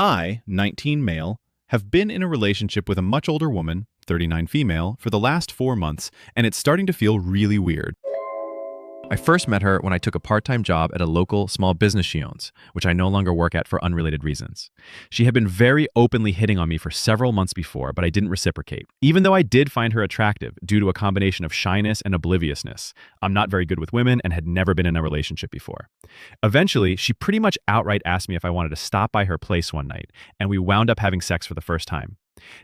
I, 19 male, have been in a relationship with a much older woman, 39 female, for the last 4 months, and it's starting to feel really weird. I first met her when I took a part-time job at a local small business she owns, which I no longer work at for unrelated reasons. She had been very openly hitting on me for several months before, but I didn't reciprocate, even though I did find her attractive due to a combination of shyness and obliviousness. I'm not very good with women and had never been in a relationship before. Eventually, she pretty much outright asked me if I wanted to stop by her place one night, and we wound up having sex for the first time.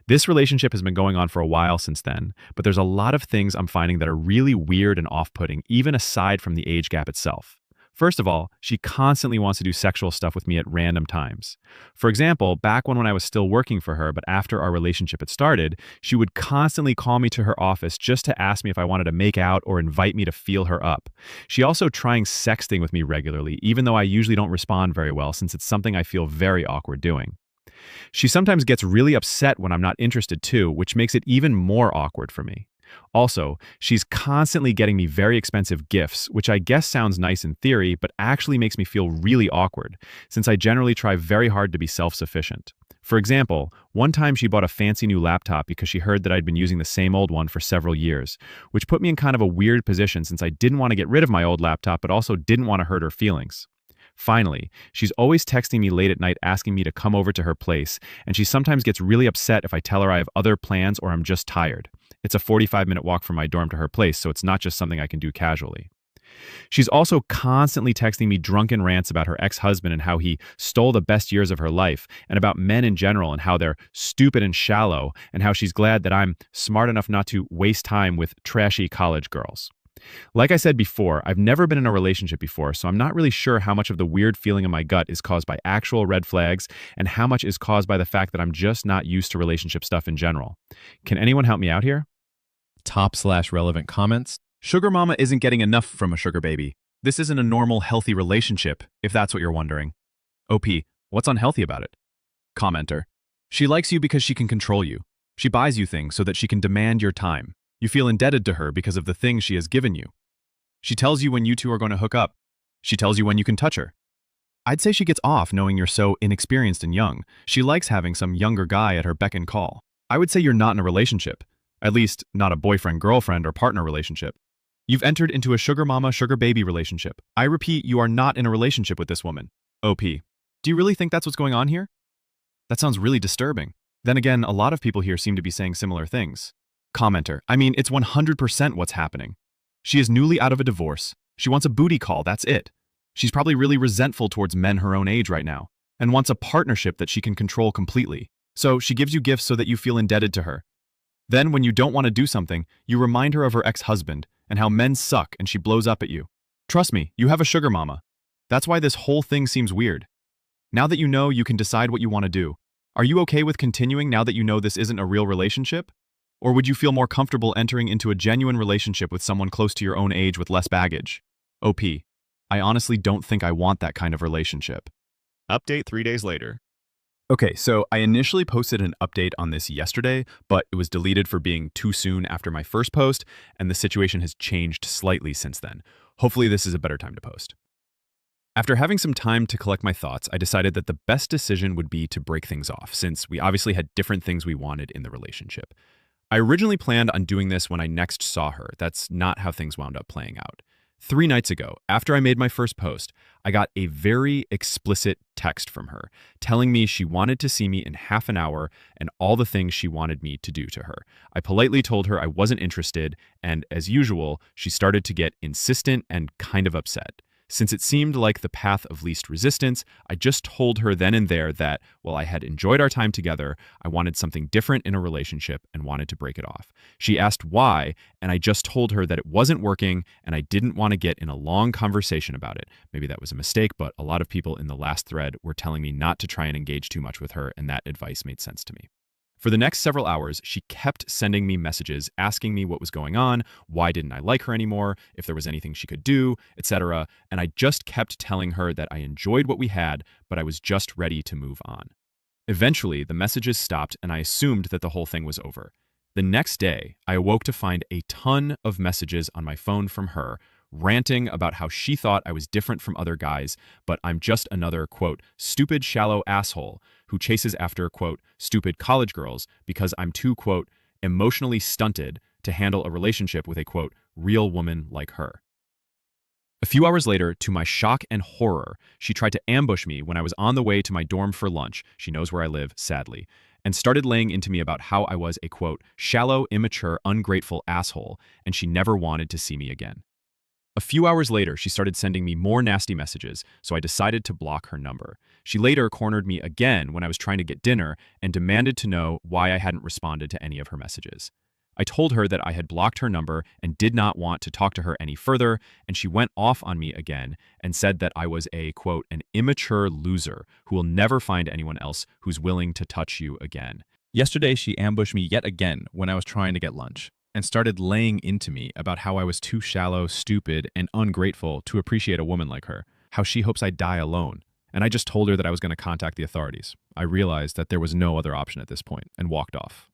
This relationship has been going on for a while since then, but there's a lot of things I'm finding that are really weird and off-putting, even aside from the age gap itself. First of all, she constantly wants to do sexual stuff with me at random times. For example, back when I was still working for her, but after our relationship had started, she would constantly call me to her office just to ask me if I wanted to make out or invite me to feel her up. She also trying sexting with me regularly, even though I usually don't respond very well since it's something I feel very awkward doing. She sometimes gets really upset when I'm not interested too, which makes it even more awkward for me. Also, she's constantly getting me very expensive gifts, which I guess sounds nice in theory, but actually makes me feel really awkward, since I generally try very hard to be self-sufficient. For example, one time she bought a fancy new laptop because she heard that I'd been using the same old one for several years, which put me in kind of a weird position since I didn't want to get rid of my old laptop but also didn't want to hurt her feelings. Finally, she's always texting me late at night asking me to come over to her place, and she sometimes gets really upset if I tell her I have other plans or I'm just tired. It's a 45-minute walk from my dorm to her place, so it's not just something I can do casually. She's also constantly texting me drunken rants about her ex-husband and how he stole the best years of her life, and about men in general and how they're stupid and shallow, and how she's glad that I'm smart enough not to waste time with trashy college girls. Like I said before, I've never been in a relationship before, so I'm not really sure how much of the weird feeling in my gut is caused by actual red flags and how much is caused by the fact that I'm just not used to relationship stuff in general. Can anyone help me out here? Top/relevant comments. Sugar mama isn't getting enough from a sugar baby. This isn't a normal, healthy relationship, if that's what you're wondering. OP, what's unhealthy about it? Commenter. She likes you because she can control you. She buys you things so that she can demand your time. You feel indebted to her because of the things she has given you. She tells you when you two are going to hook up. She tells you when you can touch her. I'd say she gets off knowing you're so inexperienced and young. She likes having some younger guy at her beck and call. I would say you're not in a relationship. At least, not a boyfriend-girlfriend or partner relationship. You've entered into a sugar mama, sugar baby relationship. I repeat, you are not in a relationship with this woman. OP. Do you really think that's what's going on here? That sounds really disturbing. Then again, a lot of people here seem to be saying similar things. Commenter. I mean, it's 100% what's happening. She is newly out of a divorce. She wants a booty call, that's it. She's probably really resentful towards men her own age right now, and wants a partnership that she can control completely. So she gives you gifts so that you feel indebted to her. Then when you don't want to do something, you remind her of her ex-husband and how men suck and she blows up at you. Trust me, you have a sugar mama. That's why this whole thing seems weird. Now that you know, you can decide what you want to do. Are you okay with continuing now that you know this isn't a real relationship? Or would you feel more comfortable entering into a genuine relationship with someone close to your own age with less baggage? OP. I honestly don't think I want that kind of relationship. Update 3 days later. Okay, so I initially posted an update on this yesterday, but it was deleted for being too soon after my first post, and the situation has changed slightly since then. Hopefully this is a better time to post. After having some time to collect my thoughts, I decided that the best decision would be to break things off, since we obviously had different things we wanted in the relationship. I originally planned on doing this when I next saw her. That's not how things wound up playing out. 3 nights ago, after I made my first post, I got a very explicit text from her telling me she wanted to see me in half an hour and all the things she wanted me to do to her. I politely told her I wasn't interested, and as usual, she started to get insistent and kind of upset. Since it seemed like the path of least resistance, I just told her then and there that, while I had enjoyed our time together, I wanted something different in a relationship and wanted to break it off. She asked why, and I just told her that it wasn't working and I didn't want to get in a long conversation about it. Maybe that was a mistake, but a lot of people in the last thread were telling me not to try and engage too much with her, and that advice made sense to me. For the next several hours, she kept sending me messages asking me what was going on, why didn't I like her anymore, if there was anything she could do, etc. And I just kept telling her that I enjoyed what we had, but I was just ready to move on. Eventually, the messages stopped and I assumed that the whole thing was over. The next day, I awoke to find a ton of messages on my phone from her, ranting about how she thought I was different from other guys, but I'm just another, quote, stupid, shallow asshole who chases after, quote, stupid college girls because I'm too, quote, emotionally stunted to handle a relationship with a, quote, real woman like her. A few hours later, to my shock and horror, she tried to ambush me when I was on the way to my dorm for lunch. She knows where I live, sadly, and started laying into me about how I was a, quote, shallow, immature, ungrateful asshole, and she never wanted to see me again. A few hours later, she started sending me more nasty messages, so I decided to block her number. She later cornered me again when I was trying to get dinner and demanded to know why I hadn't responded to any of her messages. I told her that I had blocked her number and did not want to talk to her any further, and she went off on me again and said that I was a, quote, an immature loser who will never find anyone else who's willing to touch you again. Yesterday, she ambushed me yet again when I was trying to get lunch and started laying into me about how I was too shallow, stupid, and ungrateful to appreciate a woman like her, how she hopes I die alone. And I just told her that I was going to contact the authorities. I realized that there was no other option at this point and walked off.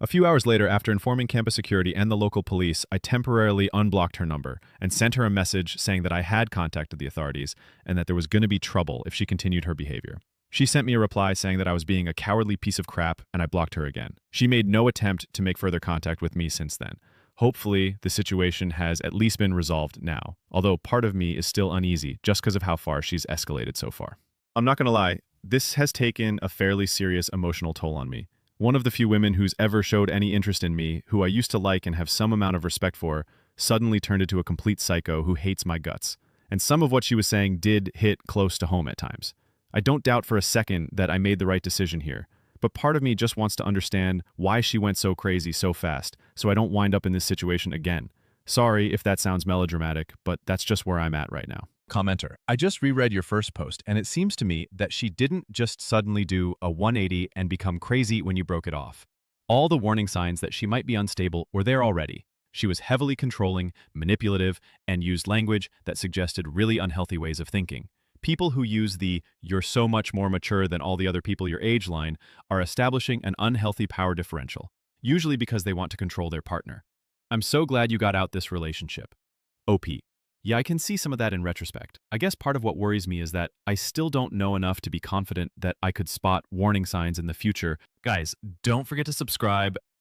A few hours later, after informing campus security and the local police, I temporarily unblocked her number and sent her a message saying that I had contacted the authorities and that there was going to be trouble if she continued her behavior. She sent me a reply saying that I was being a cowardly piece of crap and I blocked her again. She made no attempt to make further contact with me since then. Hopefully, the situation has at least been resolved now, although part of me is still uneasy just because of how far she's escalated so far. I'm not going to lie, this has taken a fairly serious emotional toll on me. One of the few women who's ever showed any interest in me, who I used to like and have some amount of respect for, suddenly turned into a complete psycho who hates my guts. And some of what she was saying did hit close to home at times. I don't doubt for a second that I made the right decision here, but part of me just wants to understand why she went so crazy so fast, so I don't wind up in this situation again. Sorry if that sounds melodramatic, but that's just where I'm at right now. Commenter, I just reread your first post, and it seems to me that she didn't just suddenly do a 180 and become crazy when you broke it off. All the warning signs that she might be unstable were there already. She was heavily controlling, manipulative, and used language that suggested really unhealthy ways of thinking. People who use the "you're so much more mature than all the other people your age" line are establishing an unhealthy power differential, usually because they want to control their partner. I'm so glad you got out this relationship. OP. Yeah, I can see some of that in retrospect. I guess part of what worries me is that I still don't know enough to be confident that I could spot warning signs in the future. Guys, don't forget to subscribe.